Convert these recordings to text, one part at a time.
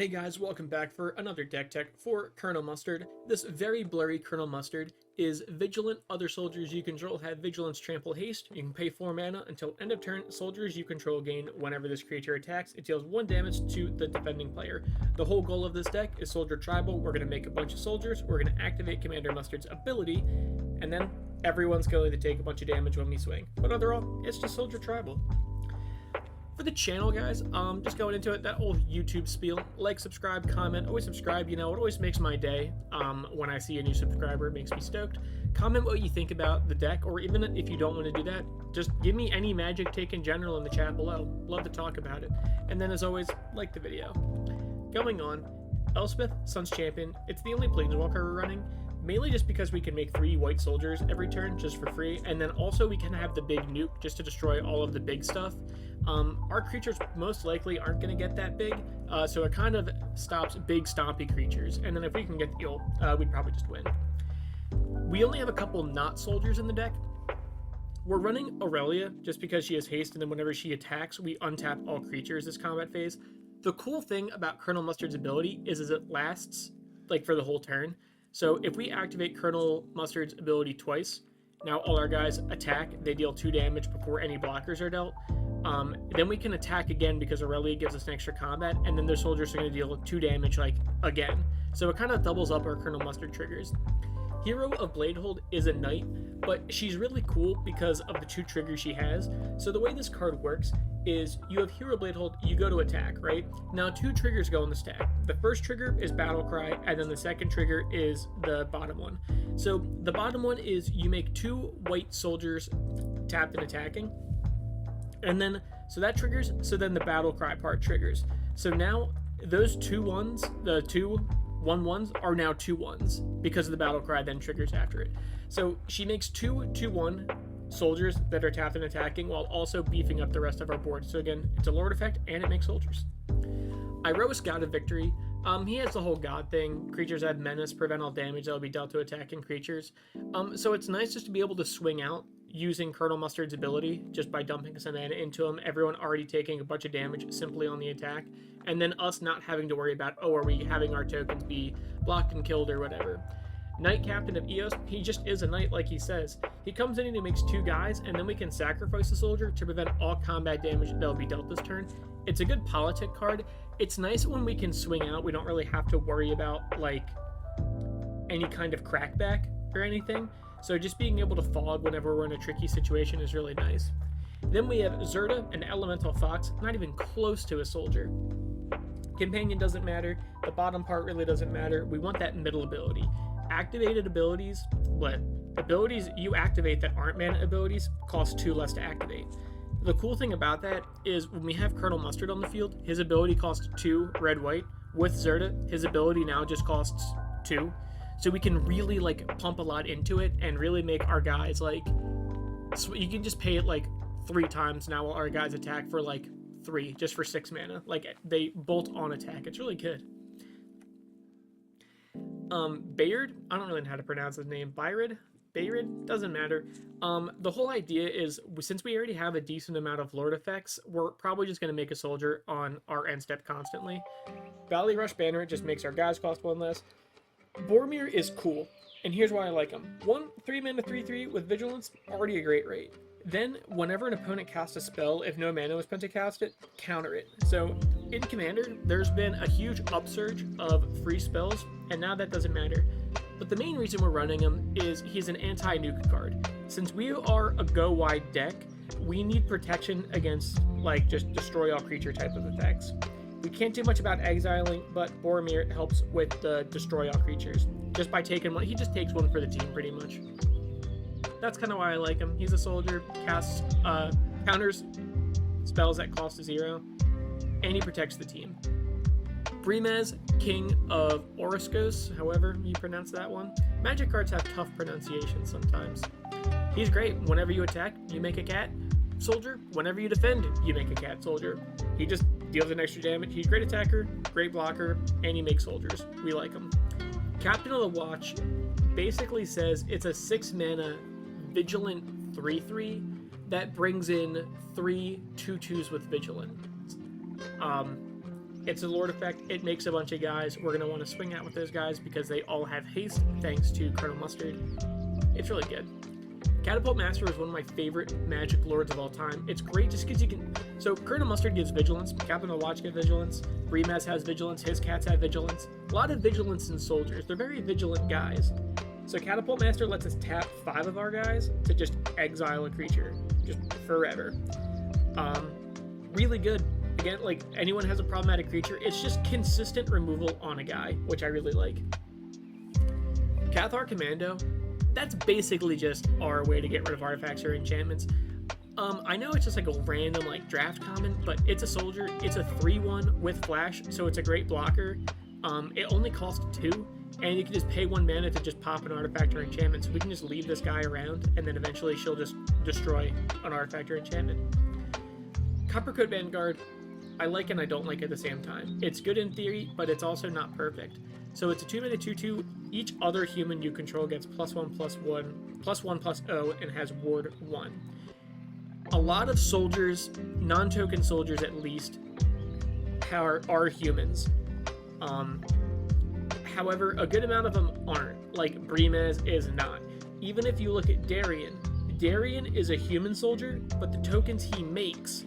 Hey guys, welcome back for another deck tech for Colonel Mustard. This very blurry Colonel Mustard is Vigilant. Other soldiers you control have Vigilance, Trample, Haste. You can pay 4 mana until end of turn. Soldiers you control gain whenever this creature attacks. It deals 1 damage to the defending player. The whole goal of this deck is Soldier Tribal. We're going to make a bunch of soldiers. We're going to activate Commander Mustard's ability, and then everyone's going to take a bunch of damage when we swing. But overall, it's just Soldier Tribal. For the channel, guys, just going into it, that old YouTube spiel, like, subscribe, comment, always subscribe, you know, it always makes my day. When I see a new subscriber, it makes me stoked. Comment what you think about the deck, or even if you don't want to do that, just give me any Magic take in general in the chat below. Love to talk about it. And then, as always, like the video. Going on, Elspeth, Sun's Champion, it's the only Planeswalker we're running, mainly just because we can make 3 white soldiers every turn just for free, and then also we can have the big nuke just to destroy all of the big stuff. Our creatures most likely aren't going to get that big, so it kind of stops big stompy creatures, and then if we can get the ult, we'd probably just win. We only have a couple not soldiers in the deck. We're running Aurelia just because she has haste, and then whenever she attacks, we untap all creatures this combat phase. The cool thing about Colonel Mustard's ability is it lasts like for the whole turn. So if we activate Colonel Mustard's ability twice, now all our guys attack, they deal 2 damage before any blockers are dealt. Then we can attack again because Aurelia gives us an extra combat, and then their soldiers are going to deal 2 damage like again. So it kind of doubles up our Colonel Mustard triggers. Hero of Bladehold is a knight, but she's really cool because of the 2 triggers she has. So the way this card works is you have Hero Bladehold, you go to attack, right? Now 2 triggers go in the stack. The first trigger is Battle Cry, and then the second trigger is the bottom one. So the bottom one is you make 2 white soldiers tapped and attacking, and then so that triggers, so then the Battle Cry part triggers. So now those 2 ones, the 2 1/1s are now 2 1s because of the Battle Cry then triggers after it. So she makes 2 2/1 soldiers that are tapped and attacking while also beefing up the rest of our board. So again, it's a Lord effect and it makes soldiers. Iroas, God of Victory. He has the whole God thing. Creatures have menace, prevent all damage that will be dealt to attacking creatures. So it's nice just to be able to swing out using Colonel Mustard's ability just by dumping some mana into him, everyone already taking a bunch of damage simply on the attack, and then us not having to worry about, oh, are we having our tokens be blocked and killed or whatever. Knight Captain of Eos, he just is a knight like he says. He comes in and he makes 2 guys, and then we can sacrifice a soldier to prevent all combat damage that will be dealt this turn. It's a good politic card. It's nice when we can swing out. We don't really have to worry about like any kind of crackback or anything. So just being able to fog whenever we're in a tricky situation is really nice. Then we have Zerta, an Elemental Fox, not even close to a soldier. Companion doesn't matter. The bottom part really doesn't matter. We want that middle ability. Activated abilities, abilities you activate that aren't mana abilities cost 2 less to activate. The cool thing about that is when we have Colonel Mustard on the field, his ability costs 2 red-white. With Zerta, his ability now just costs 2. So we can really like pump a lot into it and really make our guys like, so you can just pay it like 3 times now while our guys attack for like 3 just for 6 mana. Like they bolt on attack. It's really good. Bayard, I don't really know how to pronounce his name. Bayard, doesn't matter. The whole idea is since we already have a decent amount of Lord effects, we're probably just going to make a soldier on our end step constantly. Valley Rush Banner just makes our guys cost 1 less. Boromir is cool, and here's why I like him. 1 3 mana 3/3 with Vigilance, already a great rate. Then, whenever an opponent casts a spell, if no mana was spent to cast it, counter it. So, in Commander, there's been a huge upsurge of free spells, and now that doesn't matter. But the main reason we're running him is he's an anti-nuke card. Since we are a go-wide deck, we need protection against, like, just destroy all creature type of effects. We can't do much about exiling, but Boromir helps with the destroy all creatures. Just by taking 1, he just takes 1 for the team pretty much. That's kind of why I like him. He's a soldier, casts, counters spells that cost 0, and he protects the team. Brimez, King of Oroscos, however you pronounce that one. Magic cards have tough pronunciation sometimes. He's great. Whenever you attack, you make a cat soldier. Whenever you defend, you make a cat soldier. He just deals an extra damage. He's a great attacker, great blocker, and he makes soldiers. We like him. Captain of the Watch basically says it's a 6 mana Vigilant 3/3 that brings in 3 2/2s with Vigilant. It's a Lord effect. It makes a bunch of guys we're going to want to swing at with those guys because they all have haste thanks to Colonel Mustard. It's really good. Catapult Master is one of my favorite magic lords of all time. It's great just because you can... So, Colonel Mustard gives vigilance, Captain of the Watch gives vigilance, Remaz has vigilance, his cats have vigilance. A lot of vigilance in soldiers. They're very vigilant guys. So, Catapult Master lets us tap 5 of our guys to just exile a creature. Just forever. Really good. Again, like, anyone has a problematic creature, it's just consistent removal on a guy, which I really like. Cathar Commando, that's basically just our way to get rid of artifacts or enchantments. I know it's just like a random like draft common, but it's a soldier. It's a 3/1 with flash, so it's a great blocker. It only costs 2, and you can just pay 1 mana to just pop an artifact or enchantment. So we can just leave this guy around, and then eventually she'll just destroy an artifact or enchantment. Coppercoat Vanguard, I like and I don't like at the same time. It's good in theory, but it's also not perfect. So it's a 2-mana 2/2. Each other human you control gets +1/+1/+1/+0 and has ward 1. A lot of soldiers, non-token soldiers at least, are humans. However, a good amount of them aren't. Like Brimez is not. Even if you look at Darien is a human soldier, but the tokens he makes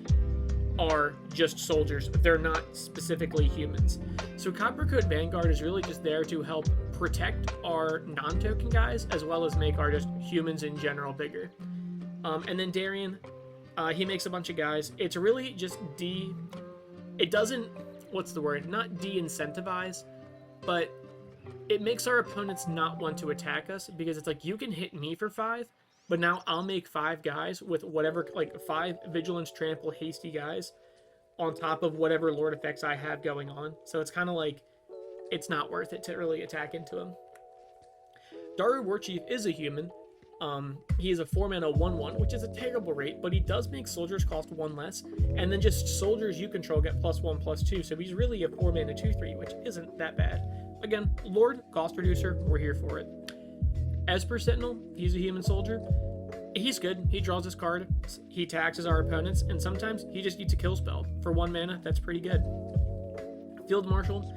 are just soldiers. They're not specifically humans. So Coppercoat Vanguard is really just there to help protect our non-token guys as well as make our just humans in general bigger. And then Darien, he makes a bunch of guys. It's really just it doesn't, what's the word? Not de-incentivize, but it makes our opponents not want to attack us because it's like, you can hit me for 5, but now I'll make 5 guys with whatever, like 5 vigilance, trample, hasty guys on top of whatever lord effects I have going on. So it's kind of like, it's not worth it to really attack into him. Daru Warchief is a human. He is a 4-mana 1/1, which is a terrible rate, but he does make soldiers cost 1 less, and then just soldiers you control get +1/+2, so he's really a 4-mana 2/3, which isn't that bad. Again, Lord, cost reducer, we're here for it. Esper Sentinel, he's a human soldier. He's good. He draws his card, he taxes our opponents, and sometimes he just needs a kill spell. For 1 mana, that's pretty good. Field Marshal,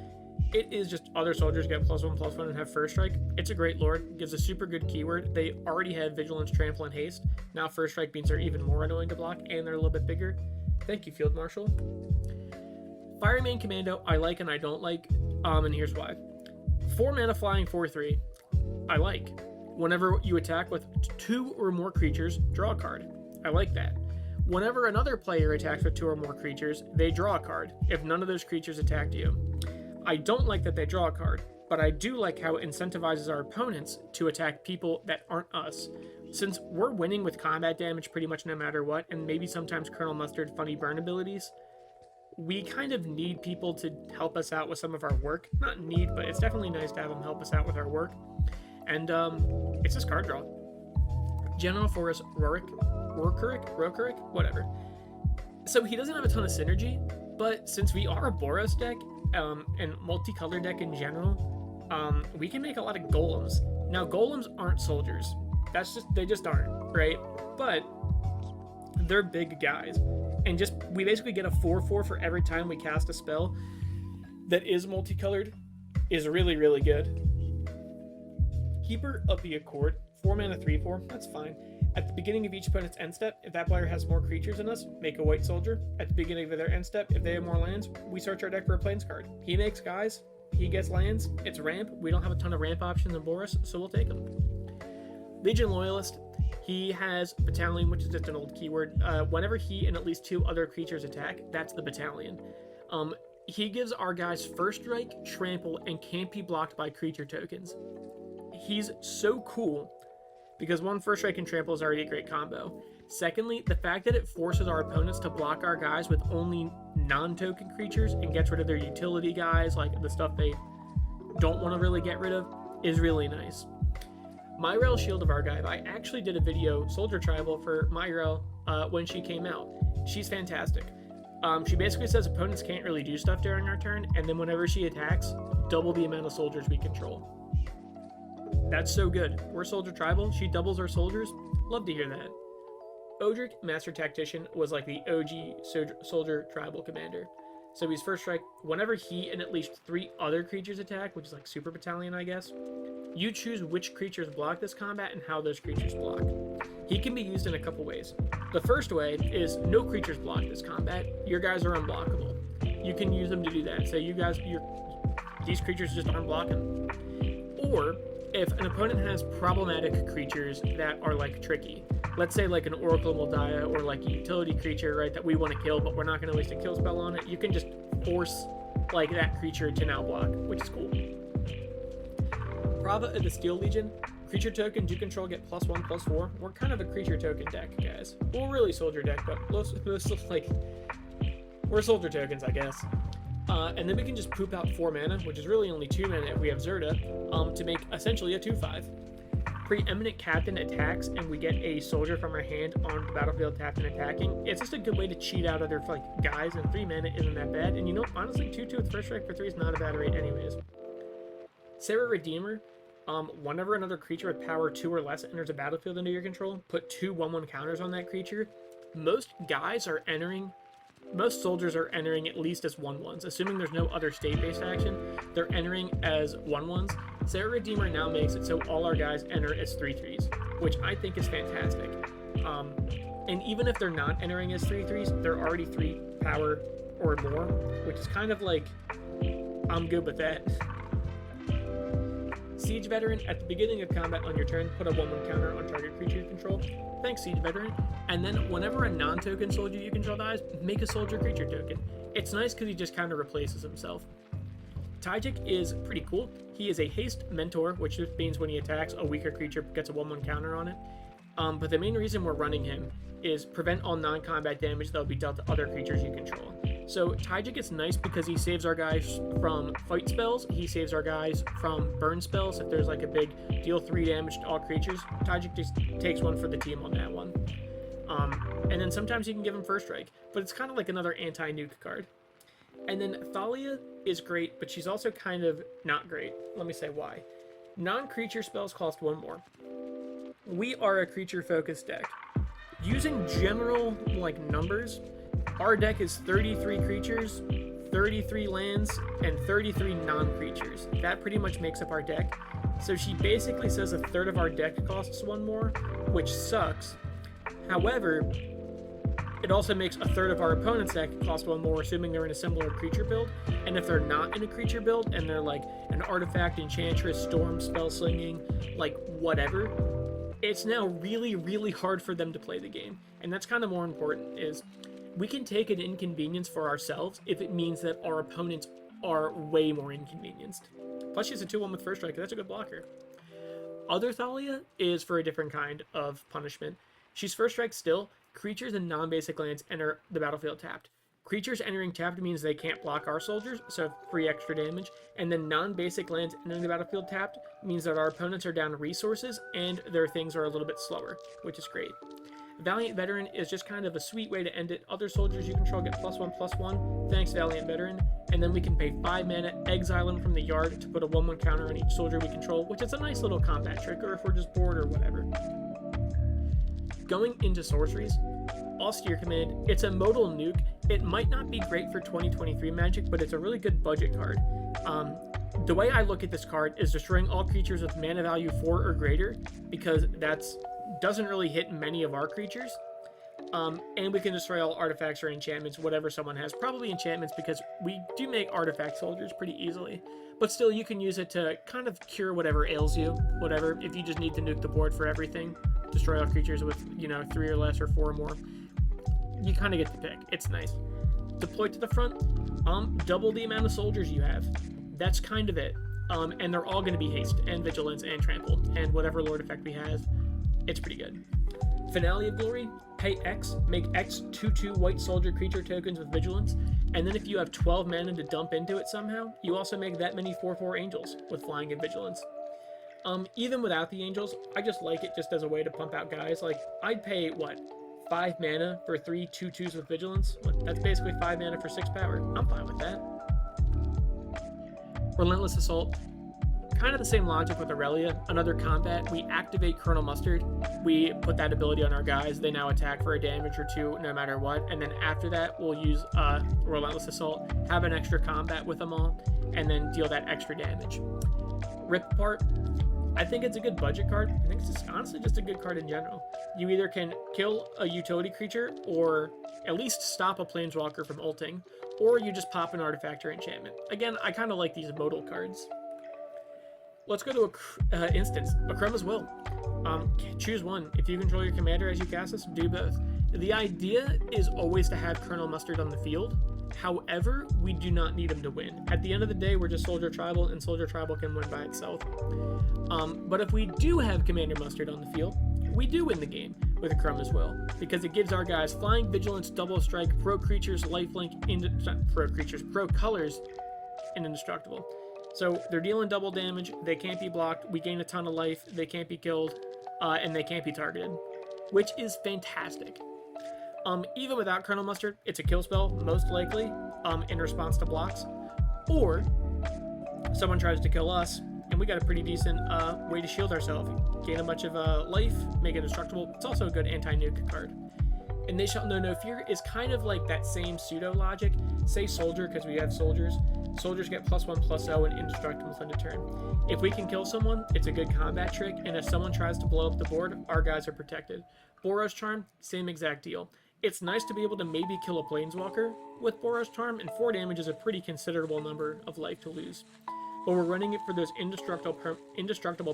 it is just other soldiers get +1/+1 and have first strike. It's a great lord, gives a super good keyword. They already have vigilance, trample, and haste. Now first strike means they're even more annoying to block, and they're a little bit bigger. Thank you, Field Marshal. Fireman Commando, I like and I don't like, and here's why. 4 mana flying 4/3, I like. Whenever you attack with 2 or more creatures, draw a card. I like that. Whenever another player attacks with 2 or more creatures, they draw a card, if none of those creatures attacked you. I don't like that they draw a card, but I do like how it incentivizes our opponents to attack people that aren't us. Since we're winning with combat damage pretty much no matter what, and maybe sometimes Colonel Mustard funny burn abilities, we kind of need people to help us out with some of our work. Not need, but it's definitely nice to have them help us out with our work. And it's just card draw. General Forest Rorik, whatever. So he doesn't have a ton of synergy, but since we are a Boros deck, and multicolor deck in general, we can make a lot of golems. Now golems aren't soldiers. They just aren't, right? But they're big guys. And we basically get a 4/4 for every time we cast a spell that is multicolored, is really, really good. Keeper of the Accord, 4 mana 3/4, that's fine. At the beginning of each opponent's end step, if that player has more creatures than us, make a white soldier. At the beginning of their end step, if they have more lands, we search our deck for a plains card. He makes guys, he gets lands, it's ramp. We don't have a ton of ramp options in Boros, so we'll take them. Legion Loyalist, he has Battalion, which is just an old keyword. Whenever he and at least 2 other creatures attack, that's the Battalion. He gives our guys first strike, trample, and can't be blocked by creature tokens. He's so cool because 1, first strike and trample is already a great combo. Secondly, the fact that it forces our opponents to block our guys with only non-token creatures and gets rid of their utility guys, like the stuff they don't want to really get rid of, is really nice. Myrel, Shield of Argive, I actually did a video, Soldier Tribal, for Myrel when she came out. She's fantastic. She basically says opponents can't really do stuff during our turn, and then whenever she attacks, double the amount of soldiers we control. That's so good. We're Soldier Tribal, she doubles our soldiers. Love to hear that. Odric, Master Tactician, was like the OG Soldier Tribal commander. So he's first strike whenever he and at least 3 other creatures attack, which is like Super Battalion, I guess. You choose which creatures block this combat and how those creatures block. He can be used in a couple ways. The first way is no creatures block this combat. Your guys are unblockable. You can use them to do that. So these creatures just aren't blocking. Or if an opponent has problematic creatures that are like tricky, let's say like an Oracle Moldiah or like a utility creature, right, that we want to kill, but we're not going to waste a kill spell on it, you can just force like that creature to now block, which is cool. Prava of the Steel Legion. Creature tokens you control get +1/+4. We're kind of a creature token deck, guys. Well, really soldier deck, but most like we're soldier tokens, I guess. And then we can just poop out 4 mana, which is really only 2 mana if we have Zerta, to make essentially a 2/5. Preeminent Captain attacks, and we get a soldier from our hand on the battlefield tapped and attacking. It's just a good way to cheat out other like guys, and 3 mana isn't that bad. And you know, honestly, 2/2 with first strike for 3 is not a bad rate anyways. Sarah Redeemer. Whenever another creature with power 2 or less enters a battlefield under your control, put 2 1/1 counters on that creature. Most soldiers are entering at least as 1/1s, assuming there's no other state-based action. They're entering as 1/1s. Sarah Redeemer now makes it so all our guys enter as 3/3s, which I think is fantastic. And even if they're not entering as 3/3s, they're already 3 power or more, which is kind of like, I'm good with that. Siege Veteran, at the beginning of combat on your turn, put a 1/1 counter on target creature you control. Thanks, Siege Veteran. And then whenever a non-token soldier you control dies, make a soldier creature token. It's nice because he just kind of replaces himself. Tajik is pretty cool. He is a haste mentor, which just means when he attacks, a weaker creature gets a 1/1 counter on it. But the main reason we're running him is prevent all non-combat damage that will be dealt to other creatures you control. So Tajik is nice because he saves our guys from fight spells, he saves our guys from burn spells. If there's like a big deal 3 damage to all creatures, Tajik just takes one for the team on that one. And then sometimes you can give him first strike, but it's kind of like another anti-nuke card. And then Thalia is great, but she's also kind of not great. Let me say why. Non-creature spells cost 1 more. We are a creature-focused deck. Using general like numbers, our deck is 33 creatures, 33 lands, and 33 non-creatures. That pretty much makes up our deck. So she basically says a third of our deck costs 1 more, which sucks. However, it also makes a third of our opponent's deck cost 1 more, assuming they're in a similar creature build. And if they're not in a creature build, and they're like an artifact, enchantress, storm, spell slinging, like whatever, it's now really, really hard for them to play the game. And that's kind of more important, is we can take an inconvenience for ourselves if it means that our opponents are way more inconvenienced. Plus she's a 2/1 with first strike, that's a good blocker. Other Thalia is for a different kind of punishment. She's first strike still. Creatures and non-basic lands enter the battlefield tapped. Creatures entering tapped means they can't block our soldiers, so free extra damage. And then non-basic lands entering the battlefield tapped means that our opponents are down resources and their things are a little bit slower, which is great. Valiant Veteran is just kind of a sweet way to end it. Other soldiers you control get +1/+1. Thanks, Valiant Veteran. And then we can pay 5 mana, exile him from the yard to put a 1/1 counter on each soldier we control, which is a nice little combat trick, or if we're just bored or whatever. Going into sorceries, Austere Command, it's a modal nuke. It might not be great for 2023 Magic, but it's a really good budget card. The way I look at this card is destroying all creatures with mana value 4 or greater, because that's doesn't really hit many of our creatures. And we can destroy all artifacts or enchantments, whatever someone has. Probably enchantments, because we do make artifact soldiers pretty easily. But still, you can use it to kind of cure whatever ails you. Whatever, if you just need to nuke the board for everything. Destroy all creatures with, 3 or less or 4 or more. You kind of get the pick. It's nice. Deploy to the front. Double the amount of soldiers you have. That's kind of it. And they're all going to be haste and vigilance and trample and whatever lord effect we have. It's pretty good. Finale of Glory, pay X, make X 2/2 white soldier creature tokens with vigilance, and then if you have 12 mana to dump into it somehow, you also make that many 4/4 angels with flying and vigilance. Even without the angels, I just like it just as a way to pump out guys. Like, I'd pay, 5 mana for 3 2/2s with vigilance? That's basically 5 mana for 6 power. I'm fine with that. Relentless Assault. Kind of the same logic with Aurelia. Another combat, we activate Colonel Mustard, we put that ability on our guys, they now attack for a damage or 2 no matter what, and then after that we'll use Relentless Assault, have an extra combat with them all, and then deal that extra damage. Rip Apart, I think it's a good budget card. I think it's just, honestly just a good card in general. You either can kill a utility creature, or at least stop a planeswalker from ulting, or you just pop an artifact or enchantment. Again, I kind of like these modal cards. Let's go to a instance, Akrama's Will. Choose one. If you control your commander as you cast this, do both. The idea is always to have Colonel Mustard on the field. However, we do not need him to win. At the end of the day, we're just Soldier Tribal, and Soldier Tribal can win by itself. But if we do have Commander Mustard on the field, we do win the game with Akrama's Will, because it gives our guys Flying, Vigilance, Double Strike, Pro Creatures, Lifelink, Pro Colors, and Indestructible. So they're dealing double damage, they can't be blocked, we gain a ton of life, they can't be killed, and they can't be targeted, which is fantastic. Even without Colonel Mustard, it's a kill spell, most likely, in response to blocks. Or someone tries to kill us, and we got a pretty decent way to shield ourselves. Gain a bunch of life, make it indestructible. It's also a good anti-nuke card. And They Shall Know No Fear is kind of like that same pseudo logic. Say Soldier, because we have soldiers. Soldiers get +1/+0 and indestructible end of turn. If we can kill someone, it's a good combat trick, and if someone tries to blow up the board, our guys are protected. Boros Charm, same exact deal. It's nice to be able to maybe kill a planeswalker with Boros Charm, and 4 damage is a pretty considerable number of life to lose. But we're running it for those indestructible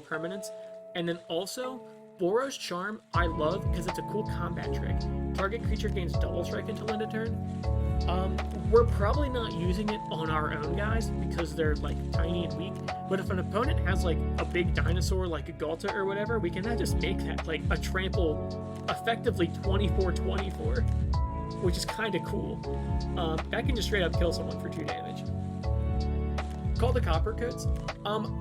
permanents, and then also Boros Charm I love because it's a cool combat trick. Target creature gains double strike until end of turn. We're probably not using it on our own guys because they're like tiny and weak, but if an opponent has like a big dinosaur like a Galta or whatever, we can just make that like a trample effectively 24/24, which is kind of cool. That can just straight up kill someone for 2 damage. Call the Copper Coats.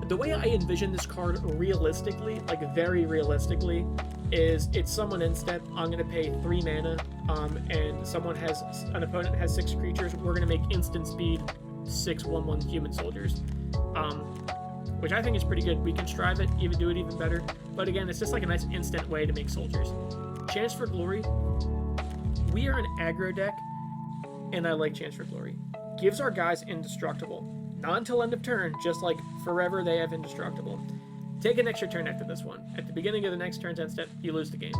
The way I envision this card realistically, like very realistically, is it's someone instead. I'm going to pay 3 mana, and an opponent has 6 creatures. We're going to make instant speed 6/1/1 human soldiers, which I think is pretty good. We can strive it, even do it even better. But again, it's just like a nice instant way to make soldiers. Chance for Glory. We are an aggro deck, and I like Chance for Glory. Gives our guys indestructible. Not until end of turn, just like forever they have indestructible. Take an extra turn after this one. At the beginning of the next turn's end step, you lose the game.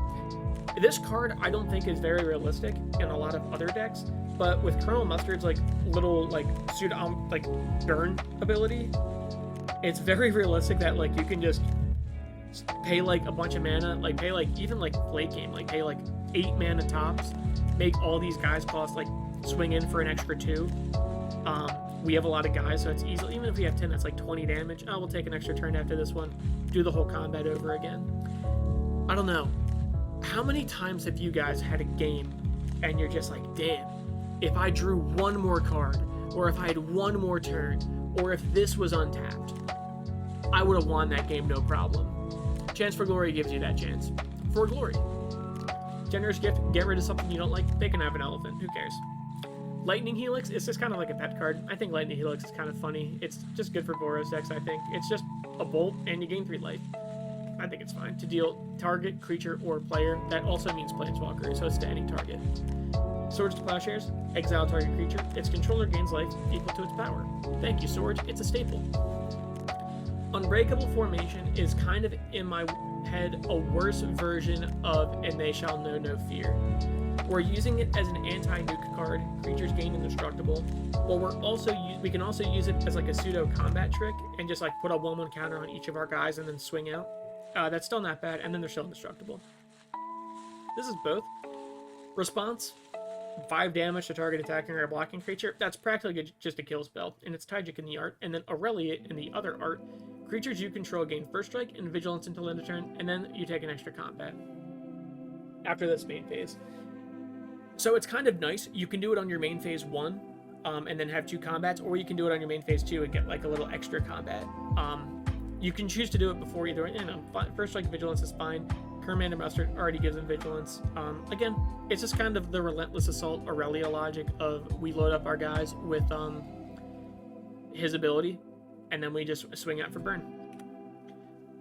This card I don't think is very realistic in a lot of other decks, but with Colonel Mustard's like little like pseudo like burn ability, it's very realistic that like you can just pay like a bunch of mana, like pay like even like late game, like pay like 8 mana tops, make all these guys cost like swing in for an extra 2. We have a lot of guys, so it's easy. Even if we have 10, that's like 20 damage. Oh, we'll take an extra turn after this one. Do the whole combat over again. I don't know. How many times have you guys had a game and you're just like, damn, if I drew one more card, or if I had one more turn, or if this was untapped, I would have won that game no problem. Chance for Glory gives you that chance. For Glory. Generous gift, get rid of something you don't like, they can have an elephant, who cares? Lightning Helix is just kind of like a pet card. I think Lightning Helix is kind of funny. It's just good for Boros decks, I think. It's just a bolt, and you gain 3 life. I think it's fine. To deal target, creature, or player. That also means Planeswalker, so it's to any target. Swords to Plowshares. Exile target creature. Its controller gains life equal to its power. Thank you, Swords. It's a staple. Unbreakable Formation is kind of, in my head, a worse version of And They Shall Know No Fear. We're using it as an anti-nuke card. Creatures gain indestructible. But we can also use it as like a pseudo combat trick and just like put a 1/1 counter on each of our guys and then swing out. That's still not bad, and then they're still indestructible. This is both. Response: 5 damage to target attacking or blocking creature. That's practically just a kill spell, and it's Tyjic in the art, and then Aurelia in the other art. Creatures you control gain first strike and vigilance until end of turn, and then you take an extra combat after this main phase. So it's kind of nice. You can do it on your main phase 1, and then have 2 combats, or you can do it on your main phase 2 and get like a little extra combat. You can choose to do it before either. First strike vigilance is fine. Commander Mustard already gives him vigilance. Again, it's just kind of the Relentless Assault Aurelia logic of we load up our guys with his ability, and then we just swing out for burn.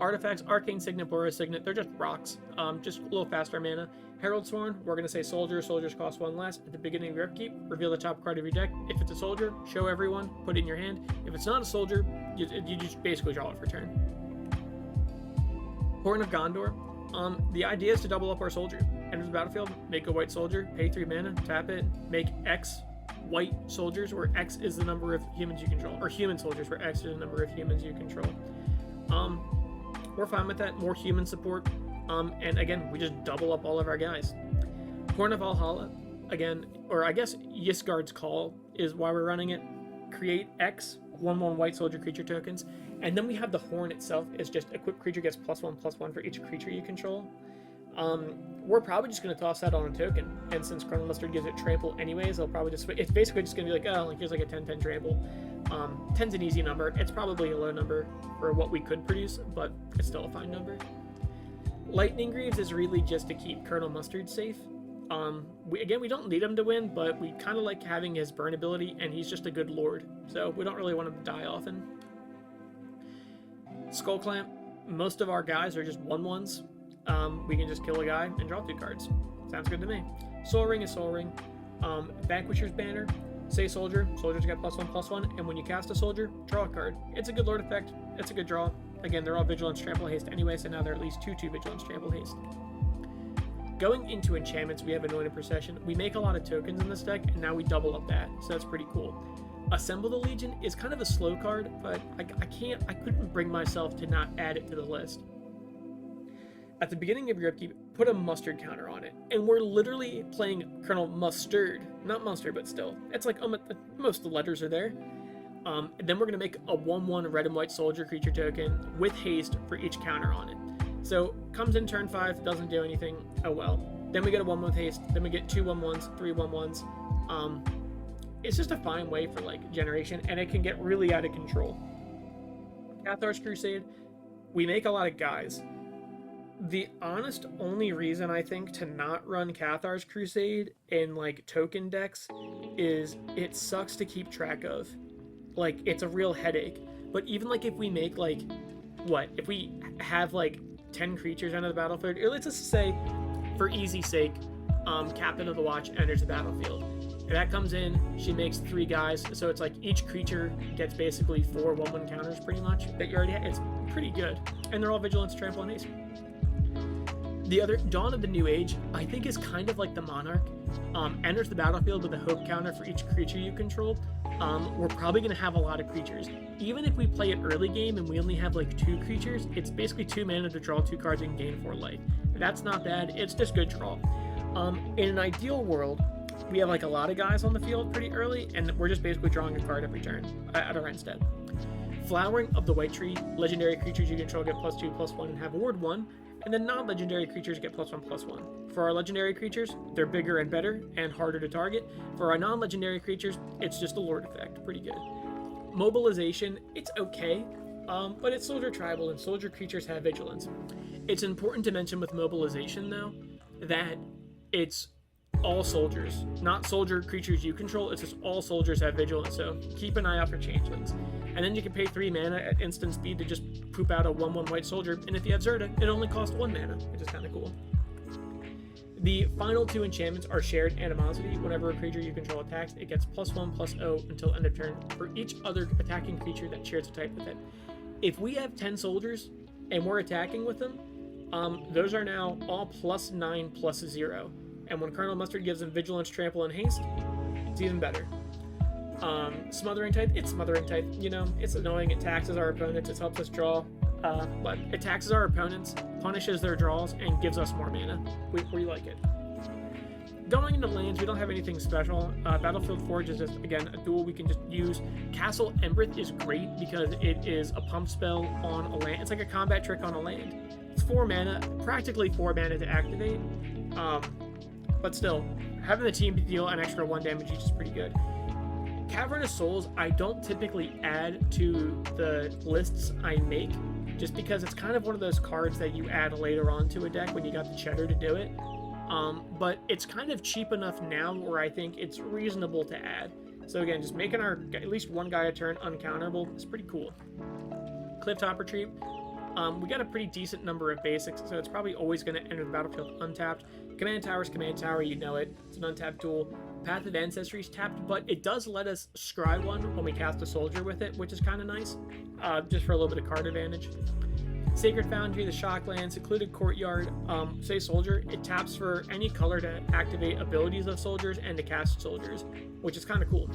Artifacts, Arcane Signet, Boros Signet, they're just rocks, just a little faster mana. Herald Sworn, we're going to say soldiers cost 1 less. At the beginning of your upkeep, reveal the top card of your deck. If it's a soldier, show everyone, put it in your hand. If it's not a soldier, you just basically draw it for turn. Horn of Gondor, the idea is to double up our soldier. Enter the battlefield, make a white soldier, pay 3 mana, tap it, make X white soldiers, where X is the number of humans you control, or human soldiers, where X is the number of humans you control. We're fine with that, more human support. And again, we just double up all of our guys. Horn of Valhalla, again, or I guess Ysgard's Call is why we're running it. Create X 1/1 white soldier creature tokens, and then we have the horn itself is just equipped creature gets +1/+1 for each creature you control. We're probably just going to toss that on a token, and since Chrono Mustard gives it trample anyways, they'll probably just, it's basically just going to be like, oh, like here's like a 10/10 trample. 10's an easy number. It's probably a low number for what we could produce, but it's still a fine number. Lightning Greaves is really just to keep Colonel Mustard safe. We don't need him to win, but we kind of like having his burn ability, and he's just a good lord, so we don't really want him to die often. Skull Clamp, most of our guys are just 1/1s. We can just kill a guy and draw 2 cards. Sounds good to me. Soul Ring is Soul Ring. Vanquisher's Banner, say soldier, soldiers get +1/+1, and when you cast a soldier, draw a card. It's a good lord effect, it's a good draw. Again, they're all Vigilance, Trample, Haste anyway, so now they're at least 2/2 Vigilance, Trample, Haste. Going into enchantments, we have Anointed Procession. We make a lot of tokens in this deck, and now we double up that, so that's pretty cool. Assemble the Legion is kind of a slow card, but I couldn't bring myself to not add it to the list. At the beginning of your upkeep, put a mustard counter on it, and we're literally playing Colonel Mustard, not Mustard, but still. It's like most of the letters are there. And then we're going to make a 1/1 red and white soldier creature token with haste for each counter on it. So, comes in turn 5, doesn't do anything, oh well. Then we get a 1 with haste, then we get 2 1/1s, 3 1/1s. It's just a fine way for like generation, and it can get really out of control. Cathar's Crusade, we make a lot of guys. The honest only reason I think to not run Cathar's Crusade in like token decks is it sucks to keep track of. Like, it's a real headache. But even like if we make like, if we have like 10 creatures enter the battlefield, or let's just say, for easy sake, Captain of the Watch enters the battlefield. And that comes in, she makes 3 guys, so it's like each creature gets basically 4 1/1 counters pretty much that you already have. It's pretty good. And they're all Vigilance, Trample, and Haste. The other, Dawn of the New Age, I think is kind of like the Monarch. Enters the battlefield with a hope counter for each creature you control. We're probably going to have a lot of creatures. Even if we play it early game and we only have like 2 creatures, it's basically 2 mana to draw 2 cards and gain 4 life. That's not bad, it's just good draw. In an ideal world, we have like a lot of guys on the field pretty early, and we're just basically drawing a card every turn at our instead. Flowering of the White Tree, legendary creatures you control get +2/+1 and have ward 1. And then non-legendary creatures get +1/+1. For our legendary creatures, they're bigger and better and harder to target. For our non-legendary creatures, it's just a lord effect. Pretty good. Mobilization, it's okay, but it's soldier tribal and soldier creatures have vigilance. It's important to mention with mobilization, though, that it's all soldiers, not soldier creatures you control. It's just all soldiers have vigilance, so keep an eye out for changelings. And then you can pay 3 mana at instant speed to just poop out a 1/1 white soldier, and if you have Zerta, it only costs 1 mana, which is kind of cool. The final 2 enchantments are Shared Animosity. Whenever a creature you control attacks, it gets +1/+0 until end of turn for each other attacking creature that shares a type with it. If we have 10 soldiers and we're attacking with them, those are now all +9/+0. And when Colonel Mustard gives them Vigilance, Trample, and Haste, it's even better. Smothering Tithe, it's Smothering Tithe, you know, it's annoying, it taxes our opponents, it helps us draw, but it taxes our opponents, punishes their draws, and gives us more mana. We like it. Going into lands, we don't have anything special. Battlefield Forge is just, again, a tool we can just use. Castle Embereth is great because it is a pump spell on a land. It's like a combat trick on a land. It's 4 mana, practically 4 mana to activate, but still, having the team deal an extra 1 damage each is pretty good. Cavern of Souls, I don't typically add to the lists I make, just because it's kind of one of those cards that you add later on to a deck when you got the cheddar to do it. But it's kind of cheap enough now where I think it's reasonable to add. So again, just making our at least 1 guy a turn uncounterable is pretty cool. Clifftop Retreat, We got a pretty decent number of basics, so it's probably always going to enter the battlefield untapped. Command Tower's Command Tower, you know it. It's an untapped tool. Path of Ancestry is tapped, but it does let us scry one when we cast a soldier with it, which is kind of nice, just for a little bit of card advantage. Sacred Foundry, the Shocklands, Secluded Courtyard, say soldier, it taps for any color to activate abilities of soldiers and to cast soldiers, which is kind of cool.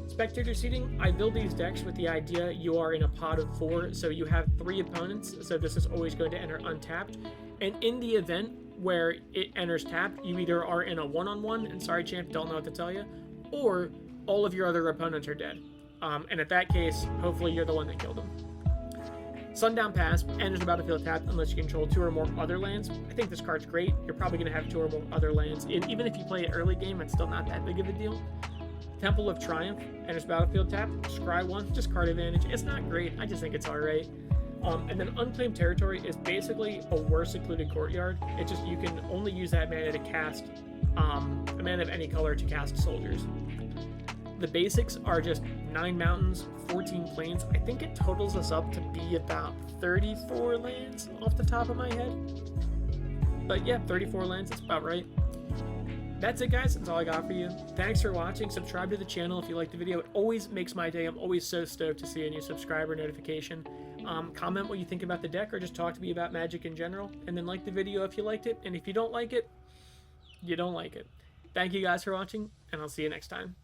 Spectator Seating, I build these decks with the idea you are in a pot of 4, so you have 3 opponents, so this is always going to enter untapped. And in the event where it enters tapped, you either are in a one-on-one, and sorry champ, don't know what to tell you, or all of your other opponents are dead. And at that case, hopefully you're the one that killed them. Sundown Pass enters the battlefield tapped unless you control 2 or more other lands. I think this card's great. You're probably going to have 2 or more other lands. And even if you play it early game, it's still not that big of a deal. Temple of Triumph enters battlefield tapped. Scry 1, just card advantage. It's not great. I just think it's alright. And then Unclaimed Territory is basically a worse Secluded Courtyard. It's just you can only use that mana to cast a mana of any color to cast soldiers. The basics are just 9 mountains, 14 plains. I think it totals us up to be about 34 lands off the top of my head. But yeah, 34 lands, that's about right. That's it, guys. That's all I got for you. Thanks for watching. Subscribe to the channel if you like the video. It always makes my day. I'm always so stoked to see a new subscriber notification. Comment what you think about the deck, or just talk to me about Magic in general. And then like the video if you liked it. And if you don't like it, you don't like it. Thank you guys for watching, and I'll see you next time.